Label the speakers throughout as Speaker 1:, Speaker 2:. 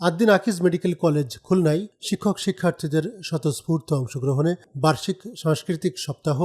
Speaker 1: Ad-din Akij medical college খুলনায় শিক্ষক শিক্ষার্থীদের স্বতঃস্ফূর্ত অংশগ্রহণে বার্ষিক সাংস্কৃতিক সপ্তাহ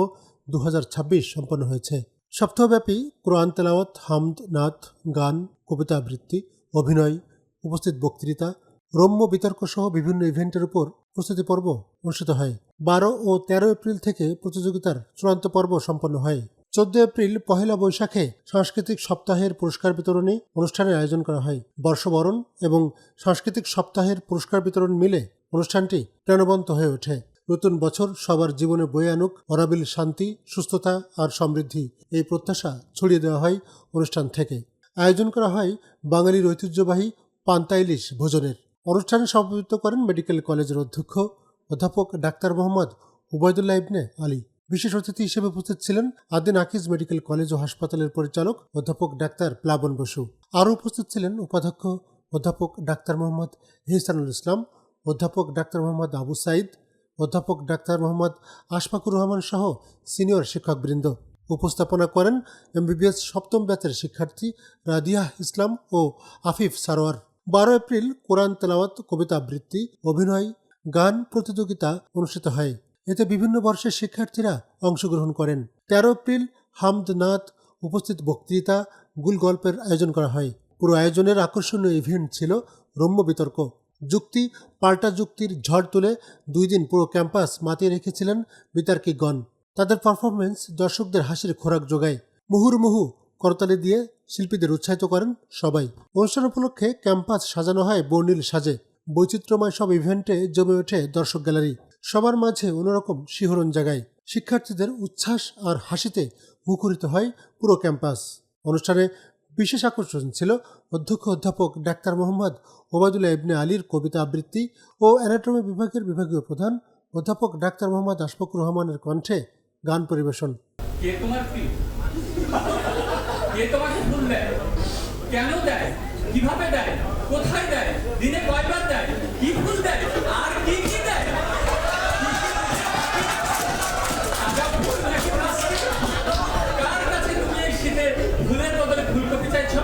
Speaker 1: 2026 সম্পন্ন হয়েছে। সপ্তাহব্যাপী কোরআন তেলাওয়াত, হামদ, নাত, গান, কবিতা আবৃত্তি, অভিনয়, উপস্থিত বক্তৃতা, রম্য বিতর্ক সহ বিভিন্ন ইভেন্টের উপর প্রস্তুতি পর্ব অনুষ্ঠিত হয়। 12 ও 13 এপ্রিল থেকে প্রতিযোগিতার চূড়ান্ত পর্ব সম্পন্ন হয়। 14 এপ্রিল পহেলা বৈশাখে সাংস্কৃতিক সপ্তাহের পুরস্কার বিতরণী অনুষ্ঠানের আয়োজন করা হয়। বর্ষবরণ এবং সাংস্কৃতিক সপ্তাহের পুরস্কার বিতরণ মিলে অনুষ্ঠানটি প্রাণবন্ত হয়ে ওঠে। নতুন বছর সবার জীবনে বয়ে আনুক অনাবিল শান্তি, সুস্থতা আর সমৃদ্ধি, এই প্রত্যাশা ছড়িয়ে দেওয়া হয় অনুষ্ঠান থেকে। আয়োজন করা হয় বাঙালির ঐতিহ্যবাহী পান্তা ইলিশ ভোজনের। অনুষ্ঠানে সভাপতিত্ব করেন মেডিকেল কলেজের অধ্যক্ষ অধ্যাপক ডাক্তার মোহাম্মদ উবাইদুল্লাহ ইবনে আলী। বিশেষ অতিথি হিসেবে উপস্থিত ছিলেন আদ্দিন আকিজ মেডিকেল কলেজ ও হাসপাতালের পরিচালক অধ্যাপক ডাক্তার প্লাবন বসু। আরও উপস্থিত ছিলেন উপাধ্যক্ষ অধ্যাপক ডাক্তার মোহাম্মদ ইহসানুল ইসলাম, অধ্যাপক ডাক্তার মোহাম্মদ আবু সাইদ, অধ্যাপক ডাক্তার মোহাম্মদ আশফাকুর রহমান সহ সিনিয়র শিক্ষকবৃন্দ। উপস্থাপনা করেন এমবিবিএস সপ্তম ব্যাচের শিক্ষার্থী রাদিয়াহ ইসলাম ও আফিফ সারোয়ার। 12 এপ্রিল কোরআন তেলাওয়াত, কবিতা আবৃত্তি, অভিনয়, গান প্রতিযোগিতা অনুষ্ঠিত হয়। এতে বিভিন্ন বর্ষের শিক্ষার্থীরা অংশগ্রহণ করেন। 13 এপ্রিল হামদ, নাত, উপস্থিত বক্তৃতা, গুল গল্পের আয়োজন করা হয়। পুরো আয়োজনের আকর্ষণীয় ইভেন্ট ছিল রম্য বিতর্ক। যুক্তি পাল্টা যুক্তির ঝড় তুলে 2 দিন পুরো ক্যাম্পাস মাতিয়ে রেখেছিলেন বিতার্কিকগণ। তাদের পারফরমেন্স দর্শকদের হাসির খোরাক যোগায়। মুহুর্মুহু করতালি দিয়ে শিল্পীদের উৎসাহিত করেন সবাই। অনুষ্ঠান উপলক্ষে ক্যাম্পাস সাজানো হয় বর্ণিল সাজে। বৈচিত্র্যময় সব ইভেন্টে জমে ওঠে দর্শক গ্যালারি। সবার মাঝে অন্যরকম শিহরণ জাগায়। শিক্ষার্থীদের উচ্ছ্বাস আর হাসিতে মুখরিত হয় পুরো ক্যাম্পাস। অনুষ্ঠানে বিশেষ আকর্ষণ ছিল অধ্যক্ষ অধ্যাপক ডাক্তার মোহাম্মদ ওবায়দুল্লাহ ইবনে আলীর কবিতা আবৃত্তি ও অ্যানাটমি বিভাগের বিভাগীয় প্রধান অধ্যাপক ডাক্তার মোহাম্মদ আশফাকুর রহমানের কণ্ঠে গান পরিবেশন।
Speaker 2: কে তোমার প্রিয়? কে তোমাকে ফুল দেয়? কেন দেয়? কিভাবে দেয়? কোথায় দেয়? দিনে কয়বার দেয়? কি ফুল দেয়? আর কি কি দেয়? কার কাছে তুমি এই শীতে ফুলের বদলে ফুলকপি চাইছ?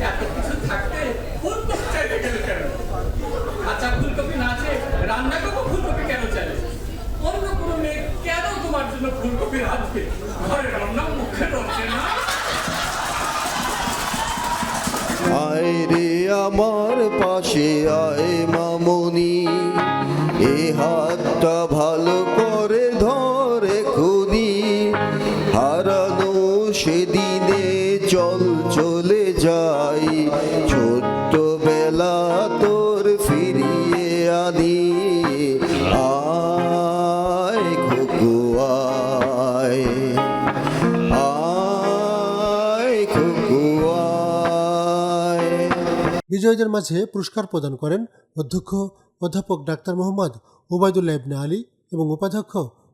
Speaker 2: এত কিছু থাকতে ফুলকপি চাইতে গেলে কেন? কাঁচা ফুলকপি না চেয়ে রান্না করবো ফুলকপি কেন চাইলে? অন্য কোনো মেয়ে কেন তোমার জন্য ফুলকপি রাঁধবে? ঘরে রান্না মুখে রচ্ছে না।
Speaker 3: আয় রে আমার পাশে আয় মামনি, এ হাতটা ভালো করে ধরে খুনি, হারানো সেদিনে চল চলে যাই, ছোট্ট বেলা তোর ফিরিয়ে আনি। আয় খুকু আয়, আয় খুকু আয়।
Speaker 1: বিজয়ীদের মাঝে পুরস্কার প্রদান করেন অধ্যক্ষ অধ্যাপক ডাক্তার মোহাম্মদ ওবায়দুল্লাহ ইবনে আলী এবং উপাধ্যক্ষ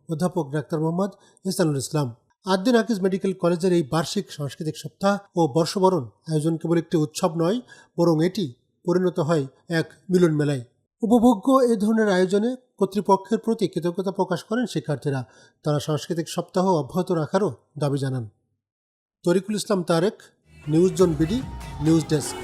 Speaker 1: অধ্যাপক ডাক্তার মোহাম্মদ ইহসানুল ইসলাম। আদ্দিন আকিজ মেডিকেল কলেজের এই বার্ষিক সাংস্কৃতিক সপ্তাহ ও বর্ষবরণ আয়োজন কেবল একটি উৎসব নয়, বরং এটি পরিণত হয় এক মিলন মেলায়। উপভোগ্য এ ধরনের আয়োজনে কর্তৃপক্ষের প্রতি কৃতজ্ঞতা প্রকাশ করেন শিক্ষার্থীরা। তারা সাংস্কৃতিক সপ্তাহ অব্যাহত রাখারও দাবি জানান। Tarikul Islam Tarek, news zone BD, news desk.